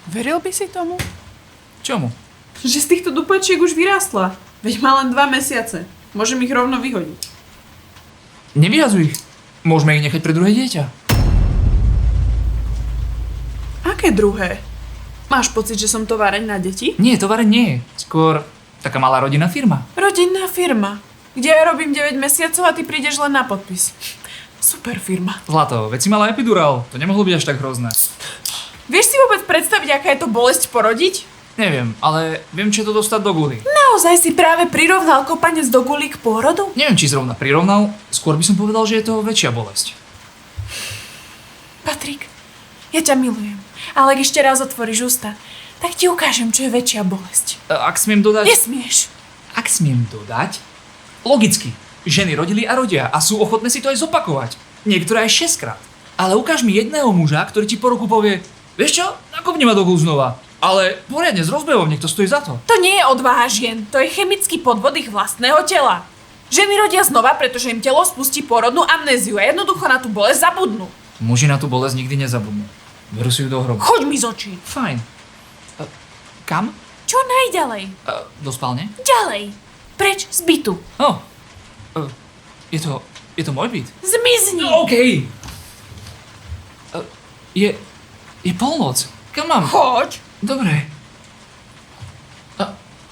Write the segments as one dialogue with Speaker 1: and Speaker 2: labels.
Speaker 1: Veril by si tomu?
Speaker 2: Čomu?
Speaker 1: Že z týchto dupačiek už vyrástla. Veď má len 2 mesiace. Môžem ich rovno vyhodiť.
Speaker 2: Nevyhazuj ich. Môžeme ich nechať pre druhé dieťa.
Speaker 1: Aké druhé? Máš pocit, že som továreň na deti?
Speaker 2: Nie, továreň nie. Skôr taká malá rodinná firma.
Speaker 1: Rodinná firma, kde ja robím 9 mesiacov a ty prídeš len na podpis. Super firma.
Speaker 2: Zlato, veď si mala epidurál. To nemohlo byť až tak hrozné.
Speaker 1: Vieš si vôbec predstaviť, aká je to bolesť porodiť?
Speaker 2: Neviem, ale viem, čo je to dostať do guly.
Speaker 1: Naozaj si práve prirovnal kopanec do gulí k pôrodu?
Speaker 2: Neviem, či zrovna prirovnal. Skôr by som povedal, že je to väčšia bolesť.
Speaker 1: Patrik, ja ťa milujem, ale ak ešte raz otvoríš ústa, tak ti ukážem, čo je väčšia bolesť.
Speaker 2: Ak smiem dodať...
Speaker 1: Nesmieš.
Speaker 2: Ak smiem dodať... Logicky. Ženy rodili a rodia a sú ochotné si to aj zopakovať. Niektoré aj 6-krát. Ale ukáž mi jedného muža, ktorý ti po roku povie: vieš čo, nakopni ma do gul znova. Ale poriadne s rozbevom, nech to stojí za to.
Speaker 1: To nie je odvaha žien, to je chemický podvod ich vlastného tela. Ženy rodia znova, pretože im telo spustí pôrodnú amnéziu a jednoducho na tú bolesť zabudnú.
Speaker 2: Muži na tú bolesť nikdy nezabudnú. Berú si ju do hrobu.
Speaker 1: Choď mi z očí.
Speaker 2: Fajn. Kam?
Speaker 1: Čo najďalej?
Speaker 2: Do spálne?
Speaker 1: Ďalej. Preč z bytu.
Speaker 2: Je to môj byt?
Speaker 1: Zmizni.
Speaker 2: OK. Je polnoc. Kam mám?
Speaker 1: Choď.
Speaker 2: Dobre.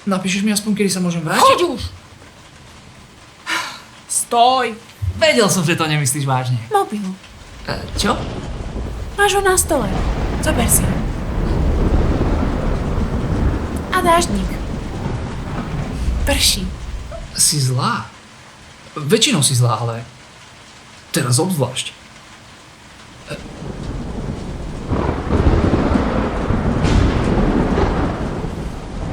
Speaker 2: Napíšeš mi aspoň, kedy sa môžem vrátiť?
Speaker 1: Choď už. Stoj.
Speaker 2: Vedel som, že to nemyslíš vážne.
Speaker 1: Mobil.
Speaker 2: Čo?
Speaker 1: Máš ho na stole. Zober si ho. A dážnik. Prší.
Speaker 2: Si zlá. Väčšinou si zlá, ale teraz obzvlášť.